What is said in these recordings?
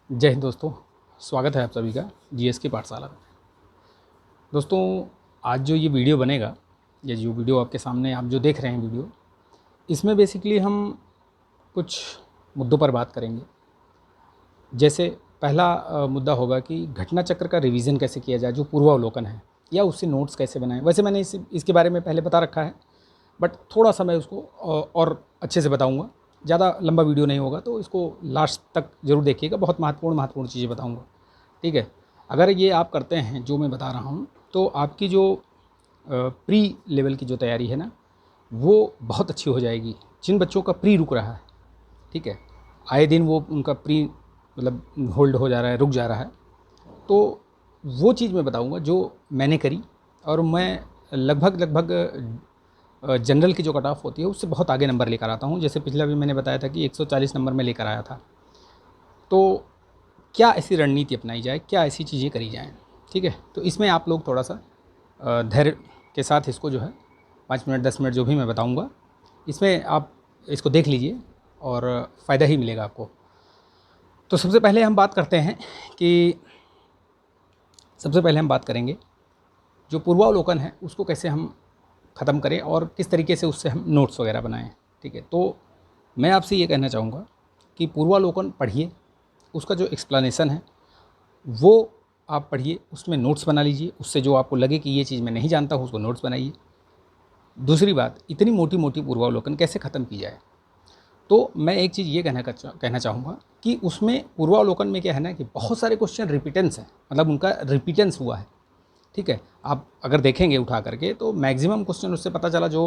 जय हिंद दोस्तों। स्वागत है आप सभी का जीएस की पाठशाला में। दोस्तों, आज जो ये वीडियो बनेगा, ये जो वीडियो आपके सामने आप जो देख रहे हैं वीडियो, इसमें बेसिकली हम कुछ मुद्दों पर बात करेंगे। जैसे पहला मुद्दा होगा कि घटना चक्र का रिवीजन कैसे किया जाए, जो पूर्वावलोकन है, या उससे नोट्स कैसे बनाएं। वैसे मैंने इसके बारे में पहले बता रखा है, बट थोड़ा सा मैं उसको और अच्छे से बताऊंगा। ज़्यादा लंबा वीडियो नहीं होगा, तो इसको लास्ट तक ज़रूर देखिएगा। बहुत महत्वपूर्ण चीज़ें बताऊंगा, ठीक है। अगर ये आप करते हैं जो मैं बता रहा हूँ, तो आपकी जो प्री लेवल की जो तैयारी है ना, वो बहुत अच्छी हो जाएगी। जिन बच्चों का प्री रुक रहा है, ठीक है, आए दिन वो उनका प्री मतलब होल्ड हो जा रहा है, रुक जा रहा है, तो वो चीज़ मैं बताऊंगा जो मैंने करी। और मैं लगभग जनरल की जो कट ऑफ होती है उससे बहुत आगे नंबर लेकर आता हूँ। जैसे पिछला भी मैंने बताया था कि 140 नंबर में लेकर आया था। तो क्या ऐसी रणनीति अपनाई जाए, क्या ऐसी चीज़ें करी जाएँ, ठीक है। तो इसमें आप लोग थोड़ा सा धैर्य के साथ इसको जो है 5 मिनट 10 मिनट जो भी मैं बताऊँगा, इसमें आप इसको देख लीजिए और फ़ायदा ही मिलेगा आपको। तो सबसे पहले हम बात करते हैं कि सबसे पहले हम बात करेंगे जो पूर्वावलोकन है उसको कैसे हम ख़त्म करें और किस तरीके से उससे हम नोट्स वगैरह बनाएं, ठीक है। तो मैं आपसे ये कहना चाहूँगा कि पूर्वावलोकन पढ़िए, उसका जो एक्सप्लेनेशन है वो आप पढ़िए, उसमें नोट्स बना लीजिए। उससे जो आपको लगे कि ये चीज़ मैं नहीं जानता हूँ, उसको नोट्स बनाइए। दूसरी बात, इतनी मोटी मोटी पूर्वावलोकन कैसे ख़त्म की जाए, तो मैं एक चीज़ ये कहना चाहूँगा कि उसमें पूर्वावलोकन में क्या है ना कि बहुत सारे क्वेश्चन रिपीटेंस हैं, मतलब उनका रिपीटेंस हुआ है, ठीक है। आप अगर देखेंगे उठा करके तो मैक्सिमम क्वेश्चन उससे पता चला जो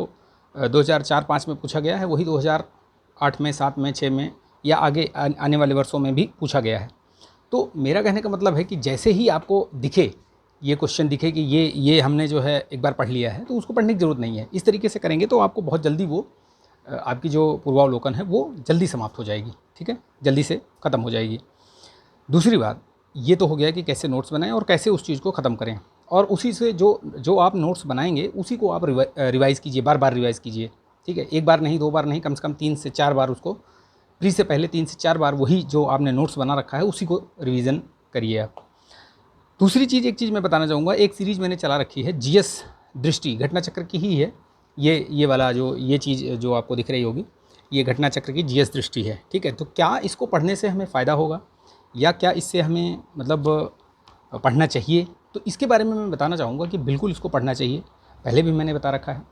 2004-05 में पूछा गया है, वही 2008 में, 7 में, 6 में या आगे आने वाले वर्षों में भी पूछा गया है। तो मेरा कहने का मतलब है कि जैसे ही आपको दिखे, ये क्वेश्चन दिखे कि ये हमने जो है एक बार पढ़ लिया है, तो उसको पढ़ने की ज़रूरत नहीं है। इस तरीके से करेंगे तो आपको बहुत जल्दी वो आपकी जो पूर्वावलोकन है वो जल्दी समाप्त हो जाएगी, ठीक है, जल्दी से ख़त्म हो जाएगी। दूसरी बात, ये तो हो गया कि कैसे नोट्स बनाएं और कैसे उस चीज़ को ख़त्म करें। और उसी से जो जो आप नोट्स बनाएंगे उसी को आप रिवाइज़ कीजिए, बार बार रिवाइज़ कीजिए, ठीक है। एक बार नहीं, 2 बार नहीं, कम से कम 3 से 4 बार उसको, प्री से पहले 3 से 4 बार वही जो आपने नोट्स बना रखा है उसी को रिवीजन करिए आप। दूसरी चीज़, एक चीज़ मैं बताना चाहूँगा, एक सीरीज़ मैंने चला रखी है, जीएस दृष्टि, घटना चक्र की ही है। ये वाला जो ये चीज़ जो आपको दिख रही होगी, ये घटना चक्र की जीएस दृष्टि है, ठीक है। तो क्या इसको पढ़ने से हमें फ़ायदा होगा या क्या इससे हमें मतलब पढ़ना चाहिए, तो इसके बारे में मैं बताना चाहूँगा कि बिल्कुल इसको पढ़ना चाहिए। पहले भी मैंने बता रखा है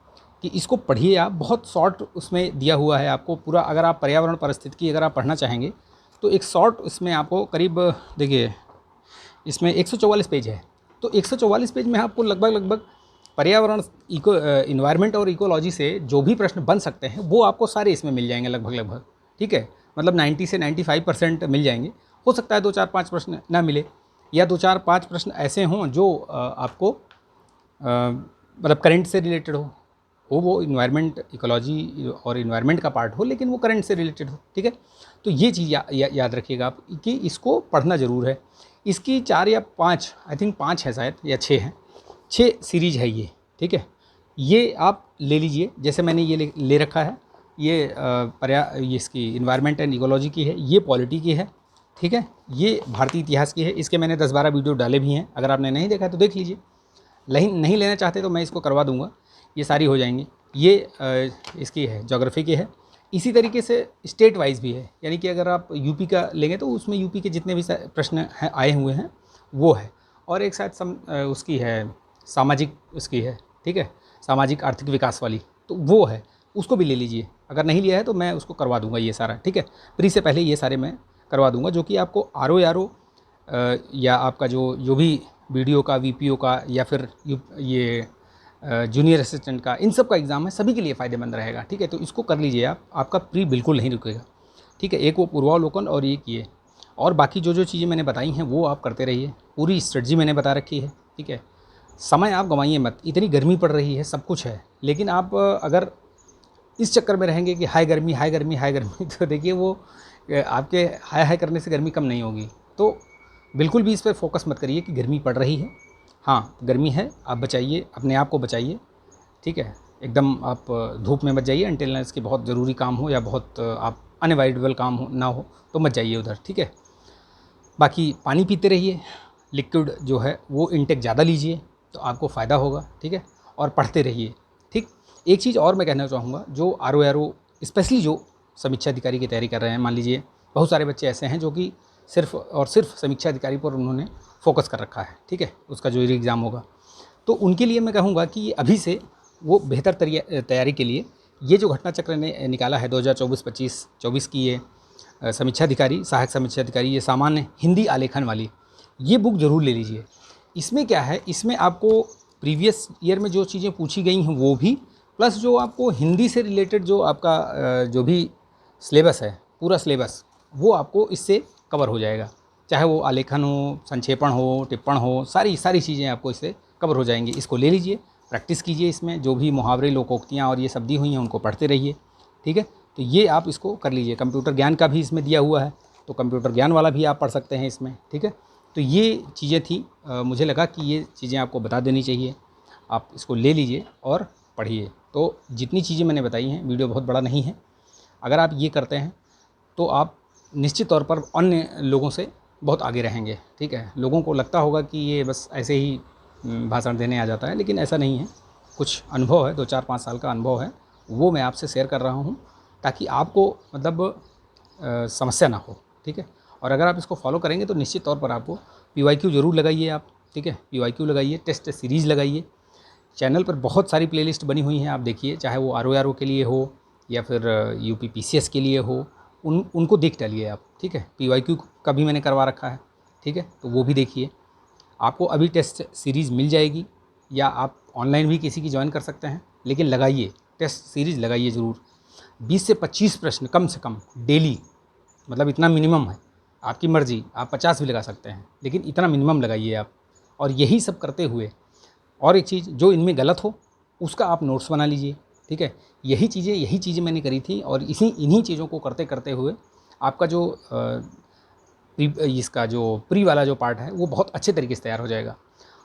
कि इसको पढ़िए आप, बहुत शॉर्ट उसमें दिया हुआ है आपको पूरा। अगर आप पर्यावरण पारिस्थितिकी अगर आप पढ़ना चाहेंगे तो एक शॉर्ट इसमें आपको करीब, देखिए इसमें 144 पेज है। तो 144 पेज में आपको लगभग पर्यावरण, इन्वायरमेंट और इकोलॉजी से जो भी प्रश्न बन सकते हैं वो आपको सारे इसमें मिल जाएंगे लगभग, ठीक है। मतलब 90 से 95% मिल जाएंगे। हो सकता है 2-4-5 प्रश्न ना मिले, या 2-4-5 प्रश्न ऐसे हों जो आपको मतलब करंट से रिलेटेड हो वो इन्वायरमेंट, इकोलॉजी और इन्वायरमेंट का पार्ट हो, लेकिन वो करंट से रिलेटेड हो, ठीक है। तो ये चीज़ याद रखिएगा आप कि इसको पढ़ना ज़रूर है। इसकी 4 या 5, आई थिंक 5 है शायद, या 6 हैं, 6 सीरीज है ये, ठीक है। ये आप ले लीजिए, जैसे मैंने ये ले रखा है। ये ये इसकी इन्वायरमेंट एंड इकोलॉजी की है, ये पॉलिटी की है, ठीक है, ये भारतीय इतिहास की है। इसके मैंने 10-12 वीडियो डाले भी हैं, अगर आपने नहीं देखा है तो देख लीजिए। नहीं लेना चाहते तो मैं इसको करवा दूंगा, ये सारी हो जाएंगी। ये इसकी है, ज्योग्राफी की है। इसी तरीके से स्टेट वाइज भी है, यानी कि अगर आप यूपी का लेंगे तो उसमें यूपी के जितने भी प्रश्न हैं आए हुए हैं वो है। और एक शायद उसकी है, सामाजिक उसकी है, ठीक है, सामाजिक आर्थिक विकास वाली, तो वो है, उसको भी ले लीजिए। अगर नहीं लिया है तो मैं उसको करवा दूंगा ये सारा, ठीक है। प्री से पहले ये सारे मैं करवा दूंगा, जो कि आपको आर या आपका जो भी वीडियो का, वीपीओ का, या फिर ये जूनियर असिस्टेंट का, इन सब का एग्ज़ाम है, सभी के लिए फ़ायदेमंद रहेगा, ठीक है। तो इसको कर लीजिए आप, आपका प्री बिल्कुल नहीं रुकेगा, ठीक है। एक वो पूर्वावलोकन और एक ये, और बाकी जो चीज़ें मैंने बताई हैं वो आप करते रहिए। पूरी स्ट्रेटजी मैंने बता रखी है, ठीक है। समय आप गंवाइए मत। इतनी गर्मी पड़ रही है, सब कुछ है, लेकिन आप अगर इस चक्कर में रहेंगे कि हाई गर्मी हाई गर्मी हाई गर्मी, तो देखिए वो आपके हाई हाई करने से गर्मी कम नहीं होगी। तो बिल्कुल भी इस पर फोकस मत करिए कि गर्मी पड़ रही है। हाँ, गर्मी है, आप बचाइए, अपने आप को बचाइए, ठीक है। एकदम आप धूप में मत जाइए, अनटिल अनलेस कि बहुत ज़रूरी काम हो या बहुत आप अनअवॉइडेबल काम हो ना हो तो मत जाइए उधर, ठीक है। बाकी पानी पीते रहिए, लिक्विड जो है वो इंटेक ज़्यादा लीजिए तो आपको फ़ायदा होगा, ठीक है। और पढ़ते रहिए, ठीक। एक चीज़ और मैं कहना चाहूँगा, जो आर स्पेशली जो समीक्षा अधिकारी की तैयारी कर रहे हैं, मान लीजिए बहुत सारे बच्चे ऐसे हैं जो कि सिर्फ और सिर्फ समीक्षा अधिकारी पर उन्होंने फोकस कर रखा है, ठीक है, उसका जो एग्ज़ाम होगा, तो उनके लिए मैं कहूँगा कि अभी से वो बेहतर तैयारी के लिए ये जो घटना चक्र ने निकाला है 2024-25-24 की ये समीक्षा अधिकारी, सहायक समीक्षा अधिकारी, ये सामान्य हिंदी आलेखन वाली, ये बुक ज़रूर ले लीजिए। इसमें क्या है, इसमें आपको प्रीवियस ईयर में जो चीज़ें पूछी गई हैं वो भी, प्लस जो आपको हिंदी से रिलेटेड जो आपका जो भी सिलेबस है, पूरा सिलेबस, वो आपको इससे कवर हो जाएगा। चाहे वो आलेखन हो, संक्षेपण हो, टिप्पण हो, सारी चीज़ें आपको इससे कवर हो जाएंगी। इसको ले लीजिए, प्रैक्टिस कीजिए, इसमें जो भी मुहावरे, लोकोक्तियाँ और ये सब दी हुई हैं उनको पढ़ते रहिए, ठीक है। तो ये आप इसको कर लीजिए। कंप्यूटर ज्ञान का भी इसमें दिया हुआ है, तो कंप्यूटर ज्ञान वाला भी आप पढ़ सकते हैं इसमें, ठीक है। तो ये चीज़ें थी, मुझे लगा कि ये चीज़ें आपको बता देनी चाहिए। आप इसको ले लीजिए और पढ़िए। तो जितनी चीज़ें मैंने बताई हैं, वीडियो बहुत बड़ा नहीं है, अगर आप ये करते हैं तो आप निश्चित तौर पर अन्य लोगों से बहुत आगे रहेंगे, ठीक है। लोगों को लगता होगा कि ये बस ऐसे ही भाषण देने आ जाता है, लेकिन ऐसा नहीं है। कुछ अनुभव है, 2-4-5 साल का अनुभव है, वो मैं आपसे शेयर कर रहा हूँ ताकि आपको मतलब समस्या ना हो, ठीक है। और अगर आप इसको फॉलो करेंगे तो निश्चित तौर पर आपको PYQ ज़रूर लगाइए आप, ठीक है। PYQ लगाइए, टेस्ट सीरीज़ लगाइए। चैनल पर बहुत सारी प्लेलिस्ट बनी हुई हैं, आप देखिए, चाहे वो RO के लिए हो या फिर UP PCS के लिए हो, उनको देख डालिए आप, ठीक है। PYQ का भी मैंने करवा रखा है, ठीक है, तो वो भी देखिए। आपको अभी टेस्ट सीरीज़ मिल जाएगी, या आप ऑनलाइन भी किसी की ज्वाइन कर सकते हैं, लेकिन लगाइए, टेस्ट सीरीज़ लगाइए ज़रूर। 20 से 25 प्रश्न कम से कम डेली, मतलब इतना मिनिमम है। आपकी मर्ज़ी, आप 50 भी लगा सकते हैं, लेकिन इतना मिनिमम लगाइए आप। और यही सब करते हुए, और एक चीज़, जो इनमें गलत हो उसका आप नोट्स बना लीजिए, ठीक है। यही चीज़ें मैंने करी थी, और इन्हीं चीज़ों को करते करते हुए आपका जो इसका जो प्री वाला जो पार्ट है वो बहुत अच्छे तरीके से तैयार हो जाएगा।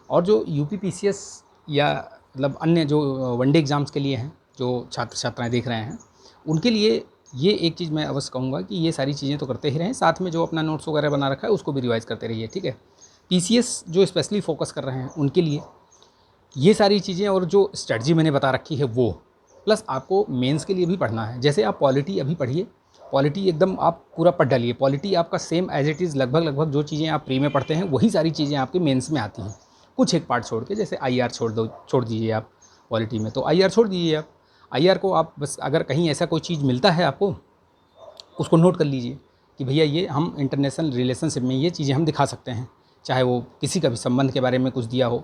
और जो UP PCS या मतलब अन्य जो वनडे एग्ज़ाम्स के लिए हैं, जो छात्र छात्राएँ देख रहे हैं, उनके लिए ये एक चीज़ मैं अवश्य कहूँगा कि ये सारी चीज़ें तो करते ही रहें, साथ में जो अपना नोट्स वगैरह बना रखा है उसको भी रिवाइज़ करते रहिए, ठीक है। PCS जो स्पेशली फोकस कर रहे हैं उनके लिए ये सारी चीज़ें, और जो स्ट्रेटजी मैंने बता रखी है वो, प्लस आपको मेंस के लिए भी पढ़ना है। जैसे आप पॉलिटी अभी पढ़िए, पॉलिटी एकदम आप पूरा पढ़ डालिए। पॉलिटी आपका सेम एज इट इज़, लगभग जो चीज़ें आप प्री में पढ़ते हैं वही सारी चीज़ें आपके मेंस में आती हैं, कुछ एक पार्ट छोड़ के। जैसे IR छोड़ दीजिए आप पॉलिटी में, तो IR छोड़ दीजिए आप। IR को आप बस, अगर कहीं ऐसा कोई चीज़ मिलता है आपको, उसको नोट कर लीजिए कि भैया ये हम इंटरनेशनल रिलेशनशिप में ये चीज़ें हम दिखा सकते हैं, चाहे वो किसी का भी संबंध के बारे में कुछ दिया हो।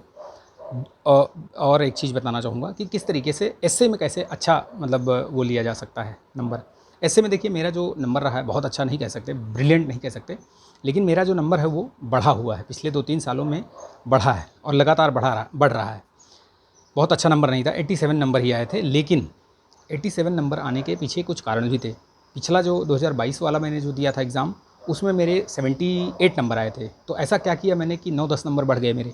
और एक चीज़ बताना चाहूँगा कि किस तरीके से एस्से में कैसे अच्छा मतलब वो लिया जा सकता है नंबर। एस्से में देखिए, मेरा जो नंबर रहा है, बहुत अच्छा नहीं कह सकते, ब्रिलियंट नहीं कह सकते, लेकिन मेरा जो नंबर है वो बढ़ा हुआ है, पिछले 2-3 सालों में बढ़ा है और लगातार बढ़ रहा है। बहुत अच्छा नंबर नहीं था, 87 नंबर ही आए थे, लेकिन 87 नंबर आने के पीछे कुछ कारण भी थे। पिछला जो 2022 वाला मैंने जो दिया था एग्ज़ाम, उसमें मेरे 78 नंबर आए थे। तो ऐसा क्या किया मैंने कि 9-10 नंबर बढ़ गए मेरे,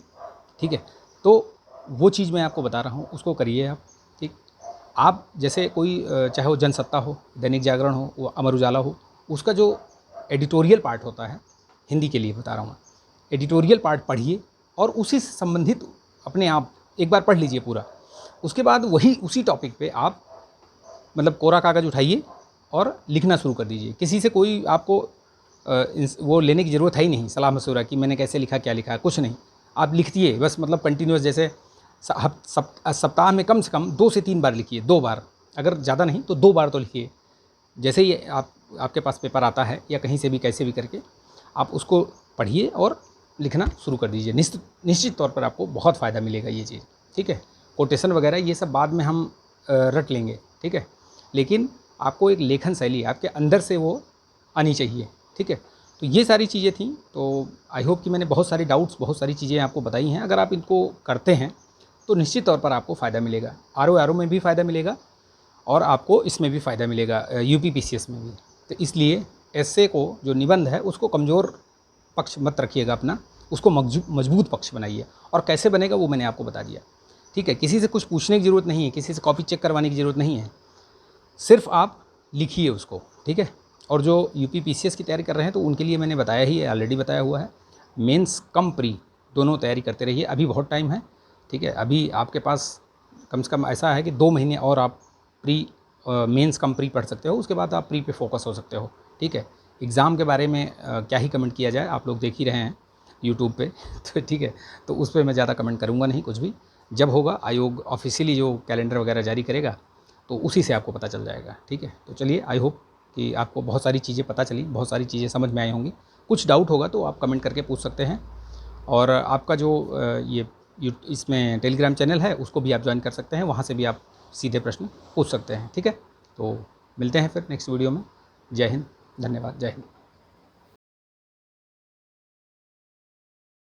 ठीक है। तो वो चीज़ मैं आपको बता रहा हूँ, उसको करिए आप, ठीक। आप जैसे कोई चाहे वो जनसत्ता हो, दैनिक जागरण हो, वो अमर उजाला हो, उसका जो एडिटोरियल पार्ट होता है, हिंदी के लिए बता रहा हूँ, एडिटोरियल पार्ट पढ़िए और उसी से संबंधित अपने आप एक बार पढ़ लीजिए पूरा। उसके बाद उसी टॉपिक पे आप मतलब कोरा कागज़ उठाइए और लिखना शुरू कर दीजिए। किसी से कोई आपको वो लेने की ज़रूरत है ही नहीं, सलाह मशवरा कि मैंने कैसे लिखा, क्या लिखा, कुछ नहीं। आप लिखिए बस, मतलब कंटिन्यूस, जैसे सप्ताह में कम से कम 2 से 3 बार लिखिए, 2 बार, अगर ज़्यादा नहीं तो 2 बार तो लिखिए। जैसे ही आपके पास पेपर आता है या कहीं से भी कैसे भी करके आप उसको पढ़िए और लिखना शुरू कर दीजिए। निश्चित तौर पर आपको बहुत फ़ायदा मिलेगा ये चीज़, ठीक है। कोटेशन वगैरह ये सब बाद में हम रट लेंगे, ठीक है, लेकिन आपको एक लेखन शैली आपके अंदर से वो आनी चाहिए, ठीक है। तो ये सारी चीज़ें थी। तो आई होप कि मैंने बहुत सारी डाउट्स, बहुत सारी चीज़ें आपको बताई हैं। अगर आप इनको करते हैं तो निश्चित तौर पर आपको फ़ायदा मिलेगा। RO में भी फ़ायदा मिलेगा और आपको इसमें भी फ़ायदा मिलेगा, UP PCS में भी। तो इसलिए एस्से को, जो निबंध है, उसको कमज़ोर पक्ष मत रखिएगा अपना, उसको मजबूत पक्ष बनाइए। और कैसे बनेगा वो मैंने आपको बता दिया, ठीक है। किसी से कुछ पूछने की ज़रूरत नहीं है, किसी से कॉपी चेक करवाने की ज़रूरत नहीं है, सिर्फ आप लिखिए उसको, ठीक है। और जो यूपी पीसीएस की तैयारी कर रहे हैं तो उनके लिए मैंने बताया ही है, ऑलरेडी बताया हुआ है, मेंस कम प्री दोनों तैयारी करते रहिए, अभी बहुत टाइम है, ठीक है। अभी आपके पास कम से कम ऐसा है कि 2 महीने और आप प्री मेंस कम प्री पढ़ सकते हो, उसके बाद आप प्री पे फोकस हो सकते हो, ठीक है। एग्ज़ाम के बारे में क्या ही कमेंट किया जाए, आप लोग देख ही रहे हैं यूट्यूब पे तो ठीक है, तो उस पर मैं ज़्यादा कमेंट करूँगा नहीं कुछ भी। जब होगा आयोग ऑफिशियली जो कैलेंडर वगैरह जारी करेगा तो उसी से आपको पता चल जाएगा, ठीक है। तो चलिए, आई होप कि आपको बहुत सारी चीज़ें पता चली, बहुत सारी चीज़ें समझ में आई होंगी। कुछ डाउट होगा तो आप कमेंट करके पूछ सकते हैं, और आपका जो ये इसमें टेलीग्राम चैनल है उसको भी आप ज्वाइन कर सकते हैं, वहाँ से भी आप सीधे प्रश्न पूछ सकते हैं, ठीक है। तो मिलते हैं फिर नेक्स्ट वीडियो में। जय हिंद, धन्यवाद, जय हिंद।